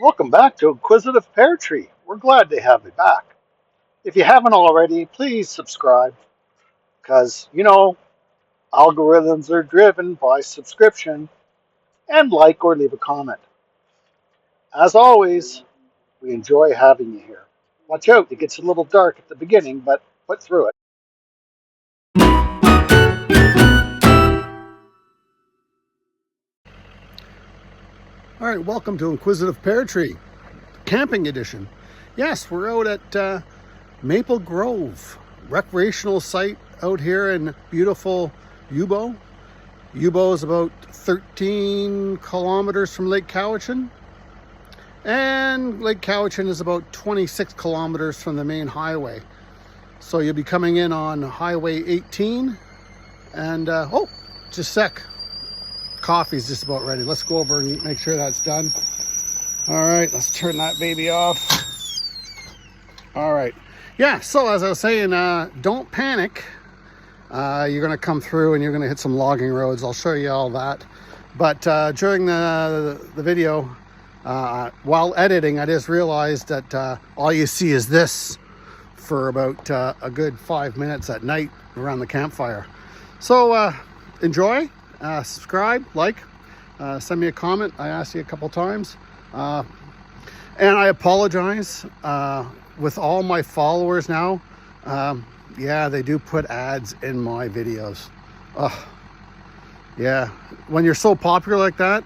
Welcome back to Inquisitive Pear Tree. We're glad to have you back. If you haven't already, please subscribe because, algorithms are driven by subscription and like or leave a comment. As always, we enjoy having you here. Watch out, it gets a little dark at the beginning, but put through it. All right, welcome to Inquisitive Pear Tree, Camping Edition. Yes, we're out at Maple Grove Recreational Site out here in beautiful Youbo. Youbo is about 13 kilometers from Lake Cowichan, and Lake Cowichan is about 26 kilometers from the main highway. So you'll be coming in on Highway 18, and just a sec. Coffee's just about ready. Let's go over and make sure that's done. All right, let's turn that baby off. All right. Yeah, so as I was saying, don't panic. You're going to come through and you're going to hit some logging roads. I'll show you all that. But during the video, while editing, I just realized that all you see is this for about a good 5 minutes at night around the campfire. So enjoy, subscribe, like, send me a comment. I asked you a couple times. And I apologize with all my followers now. Yeah, they do put ads in my videos. Yeah, when you're so popular like that,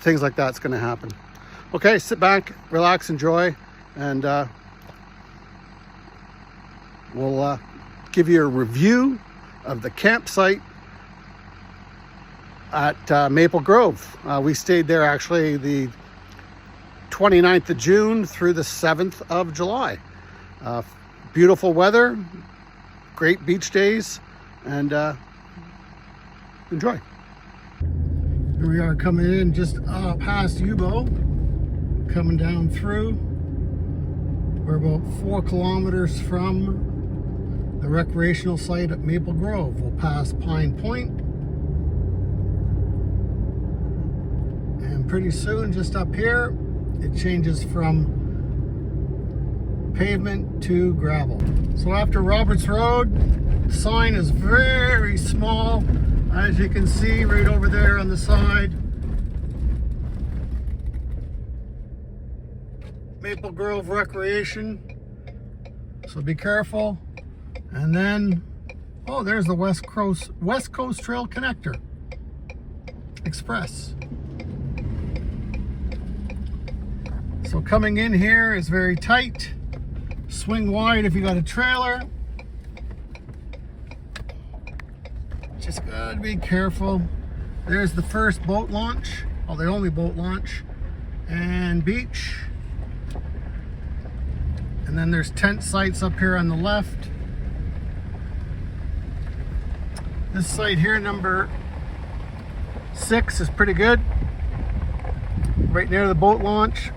things like that's going to happen. Okay, sit back, relax, enjoy, and we'll give you a review of the campsite at Maple Grove. We stayed there actually the 29th of June through the 7th of July. Beautiful weather, great beach days, and enjoy. Here we are coming in just past Youbo, coming down through. We're about 4 kilometers from the recreational site at Maple Grove. We'll pass Pine Point, and pretty soon just up here it changes from pavement to gravel. So after Roberts Road, the sign is very small, as you can see right over there on the side. Maple Grove Recreation, so be careful. And then, oh, there's the West Coast Trail Connector Express. So coming in here is very tight. Swing wide if you got a trailer. Just gotta be careful. There's the first boat launch, well, the only boat launch, and beach. And then there's tent sites up here on the left. This site here, number 6, is pretty good. Right near the boat launch.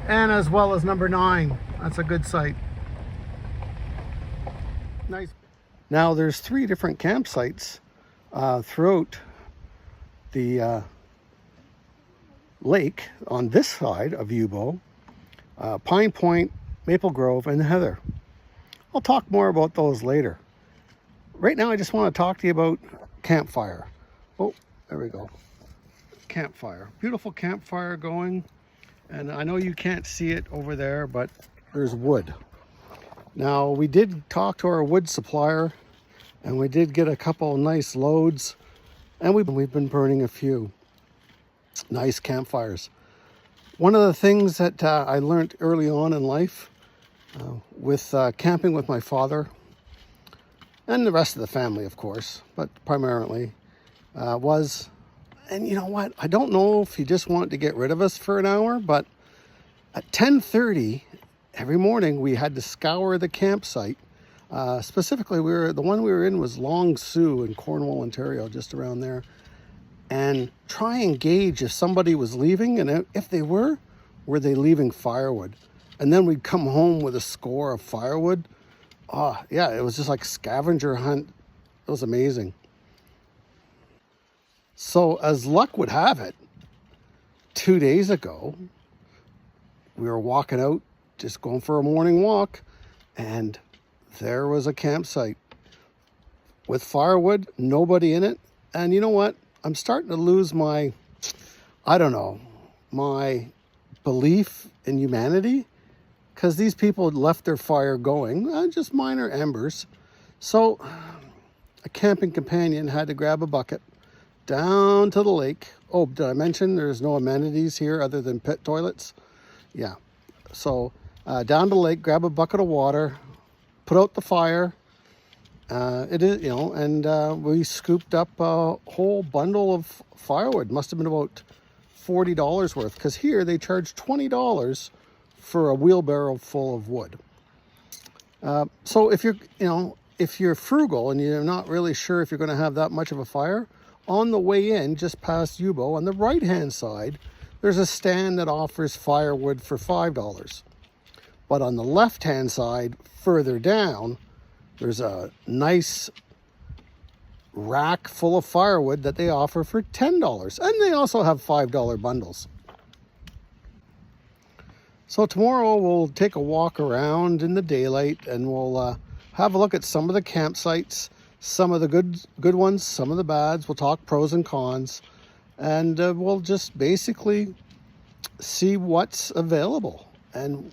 And as well as number 9. That's a good site. Nice. Now there's 3 different campsites throughout the lake on this side of Youbo. Pine Point, Maple Grove, and Heather. I'll talk more about those later. Right now I just want to talk to you about campfire. Oh, there we go. Campfire. Beautiful campfire going. And I know you can't see it over there, but there's wood. Now, we did talk to our wood supplier, and we did get a couple nice loads, and we've been burning a few nice campfires. One of the things that I learned early on in life with camping with my father, and the rest of the family, of course, but primarily, was, and you know what? I don't know if he just wanted to get rid of us for an hour, but at 10:30 every morning we had to scour the campsite. Specifically, the one we were in was Long Sault in Cornwall, Ontario, just around there, and try and gauge if somebody was leaving, and if they were they leaving firewood? And then we'd come home with a score of firewood. Yeah, it was just like scavenger hunt. It was amazing. So as luck would have it, 2 days ago, we were walking out, just going for a morning walk, and there was a campsite with firewood, nobody in it. And you know what? I'm starting to lose my, I don't know, my belief in humanity, because these people had left their fire going, just minor embers. So a camping companion had to grab a bucket down to the lake. Oh, did I mention there's no amenities here other than pit toilets? Yeah. So down to the lake, grab a bucket of water, put out the fire. It is, and we scooped up a whole bundle of firewood. Must have been about $40 worth, because here they charge $20 for a wheelbarrow full of wood. So if you're frugal and you're not really sure if you're going to have that much of a fire, on the way in, just past Youbo, on the right-hand side, there's a stand that offers firewood for $5. But on the left-hand side, further down, there's a nice rack full of firewood that they offer for $10. And they also have $5 bundles. So tomorrow we'll take a walk around in the daylight, and we'll have a look at some of the campsites, some of the good ones, some of the bads. We'll talk pros and cons, and we'll just basically see what's available. And,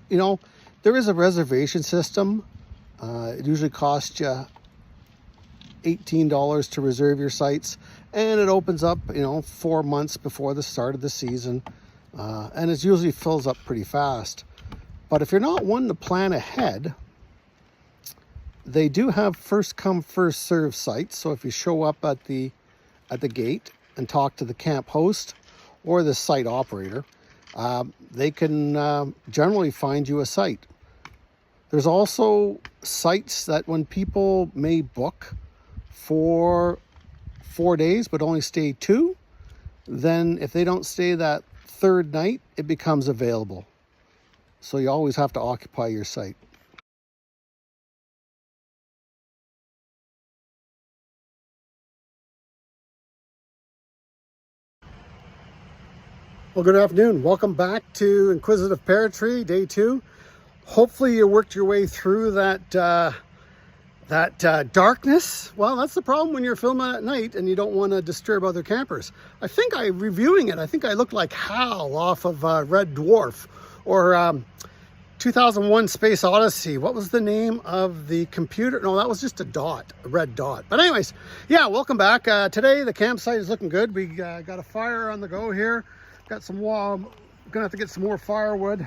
there is a reservation system. It usually costs you $18 to reserve your sites, and it opens up, 4 months before the start of the season. And it usually fills up pretty fast. But if you're not one to plan ahead, they do have first come, first serve sites. So if you show up at the gate and talk to the camp host or the site operator, they can generally find you a site. There's also sites that when people may book for 4 days but only stay 2, then if they don't stay that third night, it becomes available. So you always have to occupy your site. Well, good afternoon. Welcome back to Inquisitive Pear Tree, day 2. Hopefully you worked your way through that darkness. Well, that's the problem when you're filming at night and you don't want to disturb other campers. I think reviewing it, I think I looked like Hal off of Red Dwarf, or 2001 Space Odyssey. What was the name of the computer? No, that was just a red dot. But anyways, yeah, welcome back. Today the campsite is looking good. We got a fire on the go here. Got some gonna have to get some more firewood.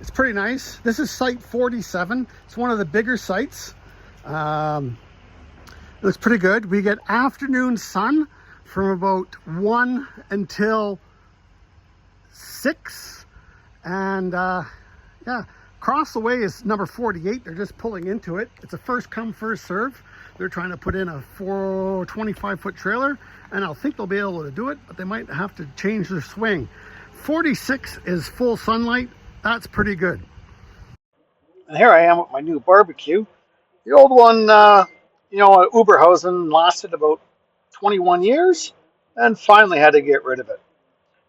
It's pretty nice. This is site 47. It's one of the bigger sites. It looks pretty good. We get afternoon sun from about 1 until 6. And yeah, across the way is number 48. They're just pulling into it. It's a first come, first serve. They're trying to put in a 25-foot trailer, and I think they'll be able to do it, but they might have to change their swing. 46 is full sunlight. That's pretty good. And here I am with my new barbecue. The old one, at Uberhausen lasted about 21 years and finally had to get rid of it.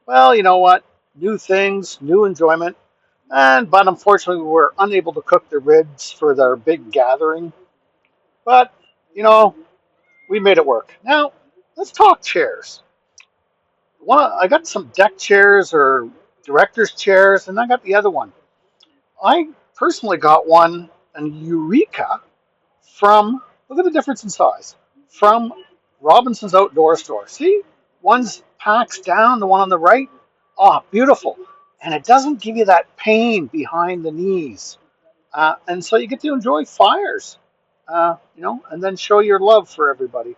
Well, you know what? New things, new enjoyment. But unfortunately, we were unable to cook the ribs for their big gathering. But, we made it work. Now, let's talk chairs. I got some deck chairs or director's chairs, and I got the other one. I personally got one, an Eureka, look at the difference in size, from Robinson's Outdoor Store. See, one's packs down, the one on the right. Oh, beautiful. And it doesn't give you that pain behind the knees. And so you get to enjoy fires, and then show your love for everybody.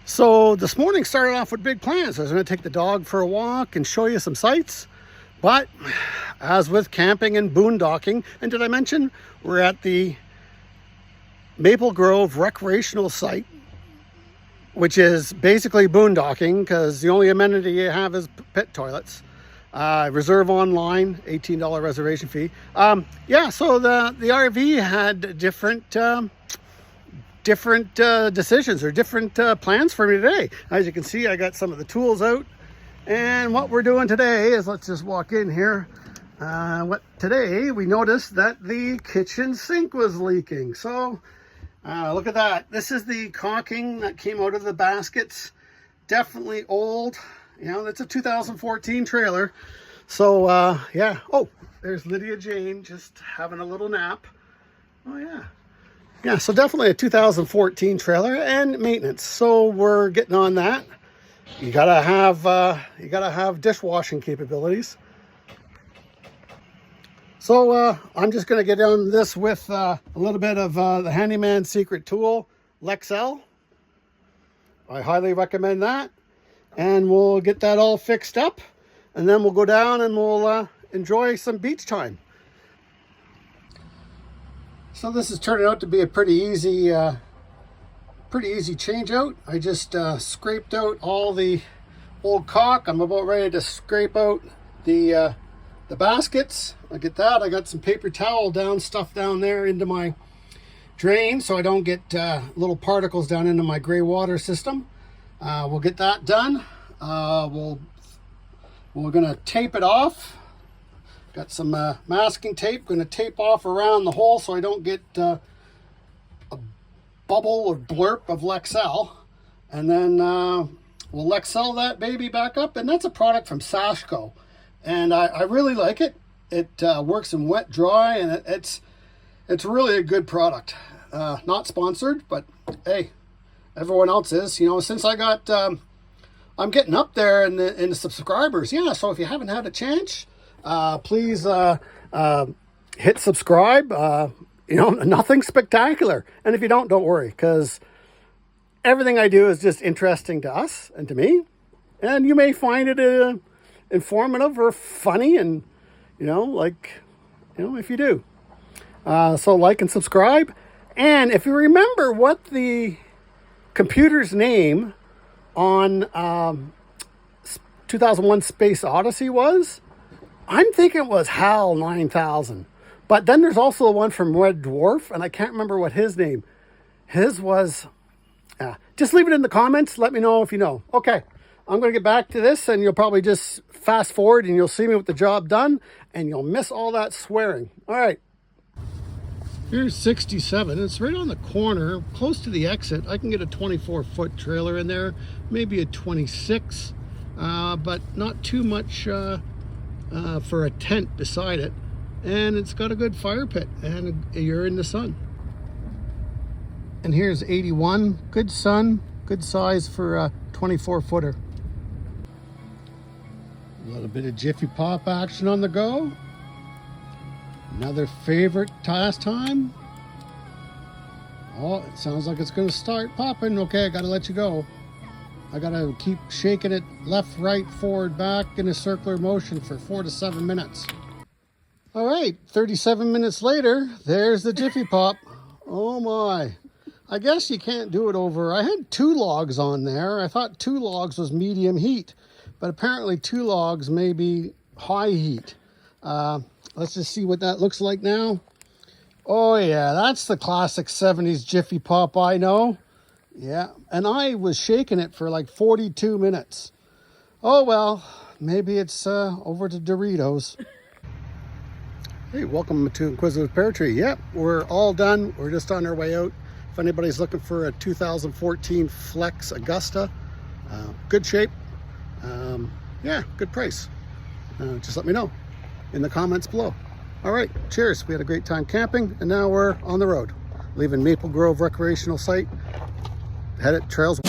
So this morning started off with big plans. I was going to take the dog for a walk and show you some sights. But as with camping and boondocking, and did I mention we're at the Maple Grove Recreational Site, which is basically boondocking because the only amenity you have is pit toilets. Reserve online, $18 reservation fee. Yeah, so the RV had different decisions or different plans for me today. As you can see, I got some of the tools out, And what we're doing today is, let's just walk in here. Today we noticed that the kitchen sink was leaking. So look at that. This is the caulking that came out of the baskets. Definitely old. You know, it's a 2014 trailer. So yeah. Oh, there's Lydia Jane just having a little nap. Oh yeah. Yeah, so definitely a 2014 trailer and maintenance. So we're getting on that. You gotta have dishwashing capabilities. So I'm just gonna get on this with a little bit of the Handyman Secret Tool, Lexel. I highly recommend that. And we'll get that all fixed up. And then we'll go down and we'll enjoy some beach time. So this is turning out to be a pretty easy change out. I just scraped out all the old caulk. I'm about ready to scrape out the baskets. Look at that. I got some paper towel stuff down there into my drain so I don't get little particles down into my gray water system. We'll get that done. We're gonna tape it off. Got some masking tape. Gonna tape off around the hole so I don't get a bubble or blurp of Lexel. And then we'll Lexel that baby back up. And that's a product from Sashco. And I really like it. It works in wet, dry, and it's really a good product. Not sponsored, but hey, everyone else is. You know, since I got, I'm getting up there in the subscribers. Yeah, so if you haven't had a chance, please hit subscribe. You know, nothing spectacular. And if you don't worry, because everything I do is just interesting to us and to me. And you may find it informative or funny, and if you do. So like and subscribe. And if you remember what the computer's name on 2001 Space Odyssey was, I'm thinking it was HAL 9000. But then there's also the one from Red Dwarf, and I can't remember what his name. His was, just leave it in the comments. Let me know if you know. Okay, I'm going to get back to this, and you'll probably just fast forward, and you'll see me with the job done, and you'll miss all that swearing. All right. Here's 67. It's right on the corner, close to the exit. I can get a 24-foot trailer in there, maybe a 26, but not too much for a tent beside it. And it's got a good fire pit, and you're in the sun. And here's 81. Good sun, good size for a 24-footer. A little bit of Jiffy Pop action on the go. Another favorite pastime. Oh, it sounds like it's going to start popping. Okay, I got to let you go. I got to keep shaking it left, right, forward, back in a circular motion for 4 to 7 minutes. All right, 37 minutes later, there's the Jiffy Pop. Oh my. I guess you can't do it over. I had 2 logs on there. I thought 2 logs was medium heat, but apparently 2 logs may be high heat. Let's just see what that looks like now. Oh yeah, that's the classic 70s Jiffy Pop I know. Yeah, and I was shaking it for like 42 minutes. Oh well, maybe it's over to Doritos. Hey, welcome to Inquisitive Pear Tree. Yep, we're all done. We're just on our way out. If anybody's looking for a 2014 Flex Augusta, good shape. Yeah, good price. Just let me know in the comments below. All right, cheers. We had a great time camping, and now we're on the road, leaving Maple Grove Recreational Site, headed trails.